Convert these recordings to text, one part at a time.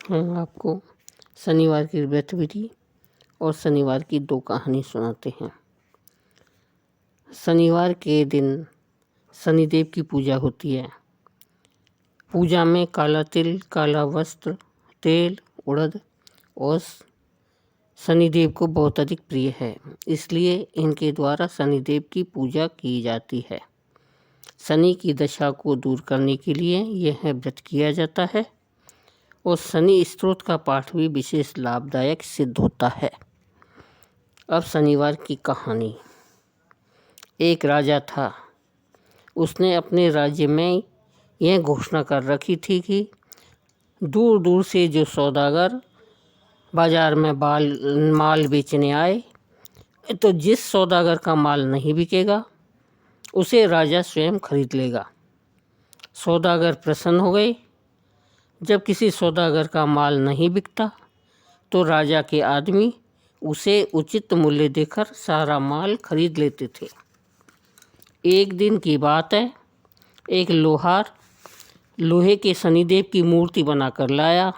हम आपको शनिवार की व्रतविधि और शनिवार की 2 कहानी सुनाते हैं। शनिवार के दिन शनिदेव की पूजा होती है। पूजा में काला तिल, काला वस्त्र, तेल, उड़द और शनिदेव को बहुत अधिक प्रिय है, इसलिए इनके द्वारा शनिदेव की पूजा की जाती है। शनि की दशा को दूर करने के लिए यह व्रत किया जाता है और शनि स्तोत्र का पाठ भी विशेष लाभदायक सिद्ध होता है। अब शनिवार की कहानी। एक राजा था। उसने अपने राज्य में यह घोषणा कर रखी थी कि दूर दूर से जो सौदागर बाजार में माल बेचने आए, तो जिस सौदागर का माल नहीं बिकेगा उसे राजा स्वयं खरीद लेगा। सौदागर प्रसन्न हो गए। जब किसी सौदागर का माल नहीं बिकता तो राजा के आदमी उसे उचित मूल्य देकर सारा माल खरीद लेते थे। एक दिन की बात है, एक लोहार लोहे के शनिदेव की मूर्ति बनाकर लाया।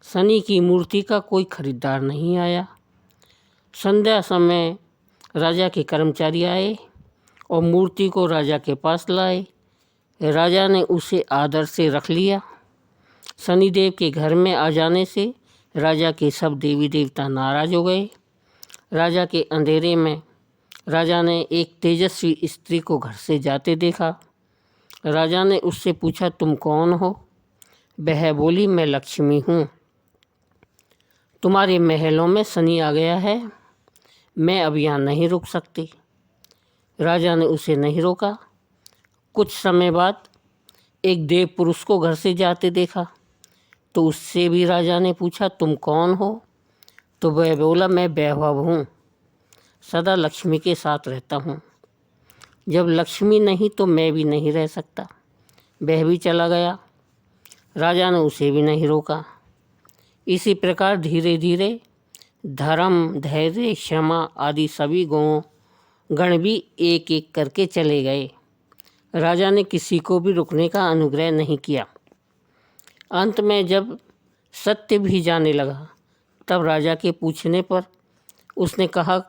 शनि की मूर्ति का कोई खरीदार नहीं आया। संध्या समय राजा के कर्मचारी आए और मूर्ति को राजा के पास लाए। राजा ने उसे आदर से रख लिया। शनिदेव के घर में आ जाने से राजा के सब देवी देवता नाराज हो गए। राजा के अंधेरे में राजा ने एक तेजस्वी स्त्री को घर से जाते देखा। राजा ने उससे पूछा, तुम कौन हो? वह बोली, मैं लक्ष्मी हूँ। तुम्हारे महलों में शनि आ गया है, मैं अब यहाँ नहीं रुक सकती। राजा ने उसे नहीं रोका। कुछ समय बाद एक देव पुरुष को घर से जाते देखा, तो उससे भी राजा ने पूछा, तुम कौन हो? तो वह बोला, मैं वैभव हूँ, सदा लक्ष्मी के साथ रहता हूँ। जब लक्ष्मी नहीं तो मैं भी नहीं रह सकता। वह भी चला गया। राजा ने उसे भी नहीं रोका। इसी प्रकार धीरे धीरे धर्म, धैर्य, क्षमा आदि सभी गण भी एक एक करके चले गए। राजा ने किसी को भी रुकने का अनुग्रह नहीं किया। अंत में जब सत्य भी जाने लगा, तब राजा के पूछने पर उसने कहा,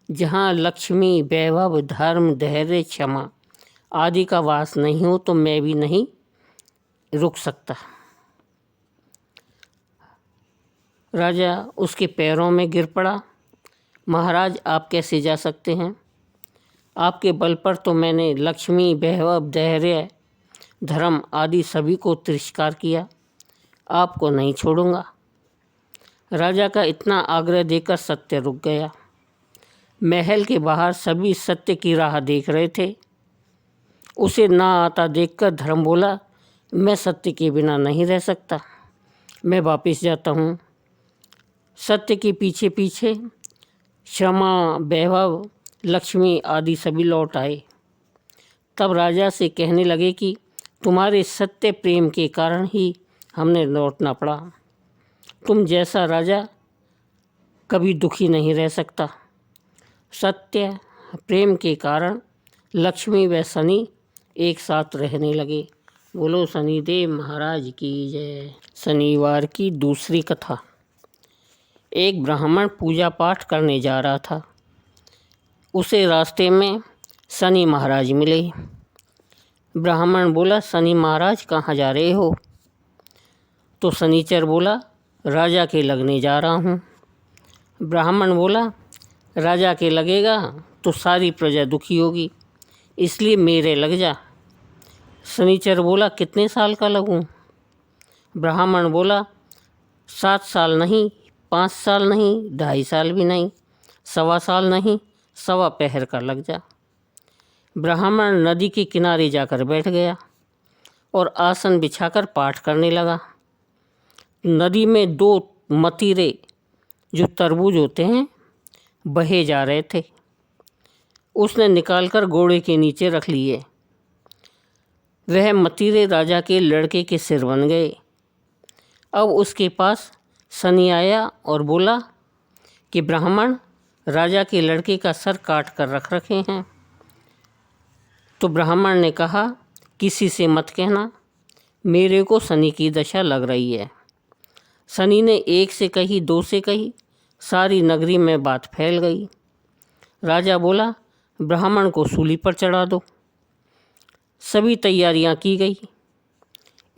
जहाँ लक्ष्मी, वैभव, धर्म, धैर्य, क्षमा आदि का वास नहीं हो तो मैं भी नहीं रुक सकता। राजा उसके पैरों में गिर पड़ा। महाराज, आप कैसे जा सकते हैं? आपके बल पर तो मैंने लक्ष्मी, वैभव, धैर्य, धर्म आदि सभी को तिरस्कार किया। आपको नहीं छोड़ूंगा। राजा का इतना आग्रह देकर सत्य रुक गया। महल के बाहर सभी सत्य की राह देख रहे थे। उसे ना आता देखकर धर्म बोला, मैं सत्य के बिना नहीं रह सकता, मैं वापस जाता हूँ। सत्य के पीछे पीछे क्षमा, वैभव, लक्ष्मी आदि सभी लौट आए। तब राजा से कहने लगे कि तुम्हारे सत्य प्रेम के कारण ही हमने लौटना पड़ा। तुम जैसा राजा कभी दुखी नहीं रह सकता। सत्य प्रेम के कारण लक्ष्मी व शनि एक साथ रहने लगे। बोलो शनिदेव महाराज की जय। शनिवार की दूसरी कथा। एक ब्राह्मण पूजा पाठ करने जा रहा था। उसे रास्ते में शनि महाराज मिले। ब्राह्मण बोला, शनि महाराज कहाँ जा रहे हो? तो शनिचर बोला, राजा के लगने जा रहा हूँ। ब्राह्मण बोला, राजा के लगेगा तो सारी प्रजा दुखी होगी, इसलिए मेरे लग जा। शनिचर बोला, कितने साल का लगूं? ब्राह्मण बोला, 7 साल नहीं, 5 साल नहीं, 2.5 साल भी नहीं, 1.25 साल नहीं, 1.25 पहर का लग जा। ब्राह्मण नदी के किनारे जाकर बैठ गया और आसन बिछाकर पाठ करने लगा। नदी में 2 मतीरे, जो तरबूज होते हैं, बहे जा रहे थे। उसने निकालकर घोड़े के नीचे रख लिए। वह मतीरे राजा के लड़के के सिर बन गए। अब उसके पास शनि आया और बोला कि ब्राह्मण, राजा के लड़के का सर काट कर रख रखे हैं। तो ब्राह्मण ने कहा, किसी से मत कहना, मेरे को शनि की दशा लग रही है। शनि ने एक से कही, दो से कही, सारी नगरी में बात फैल गई। राजा बोला, ब्राह्मण को सूली पर चढ़ा दो। सभी तैयारियां की गई।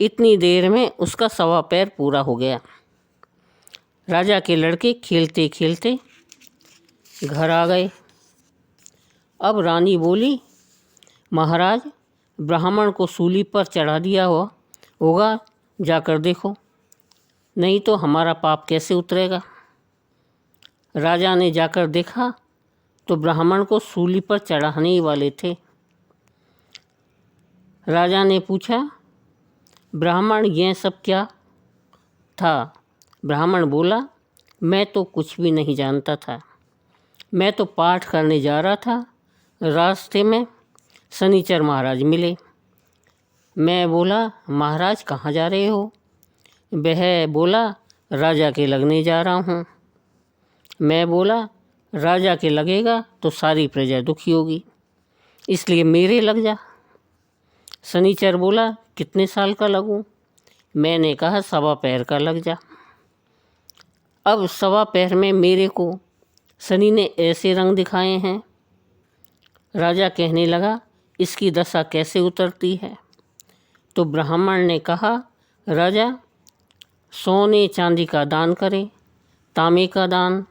इतनी देर में उसका सवा पैर पूरा हो गया। राजा के लड़के खेलते खेलते घर आ गए। अब रानी बोली, महाराज, ब्राह्मण को सूली पर चढ़ा दिया हुआ होगा, जाकर देखो, नहीं तो हमारा पाप कैसे उतरेगा। राजा ने जाकर देखा तो ब्राह्मण को सूली पर चढ़ाने ही वाले थे। राजा ने पूछा, ब्राह्मण, यह सब क्या था? ब्राह्मण बोला, मैं तो कुछ भी नहीं जानता था। मैं तो पाठ करने जा रहा था। रास्ते में शनिचर महाराज मिले। मैं बोला, महाराज कहाँ जा रहे हो? वह बोला, राजा के लगने जा रहा हूँ। मैं बोला, राजा के लगेगा तो सारी प्रजा दुखी होगी, इसलिए मेरे लग जा। शनिचर बोला, कितने साल का लगूं? मैंने कहा, सवा पैर का लग जा। अब सवा पैर में मेरे को शनि ने ऐसे रंग दिखाए हैं। राजा कहने लगा, इसकी दशा कैसे उतरती है? तो ब्राह्मण ने कहा, राजा, सोने चांदी का दान करें, तांबे का दान,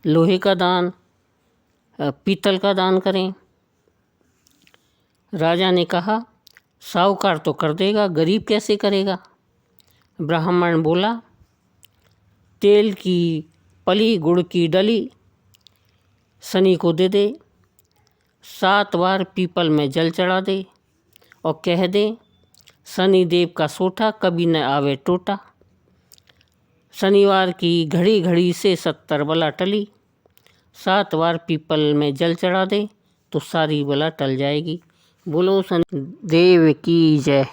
लोहे का दान, पीतल का दान करें। राजा ने कहा, साहूकार तो कर देगा, गरीब कैसे करेगा? ब्राह्मण बोला, तेल की पली, गुड़ की डली शनि को दे दे, 7 बार पीपल में जल चढ़ा दे और कह दे, शनि देव का सोटा कभी न आवे टोटा। शनिवार की घड़ी घड़ी से 70 बला टली, 7 बार पीपल में जल चढ़ा दे तो सारी बला टल जाएगी। बोलो शनि देव की जय।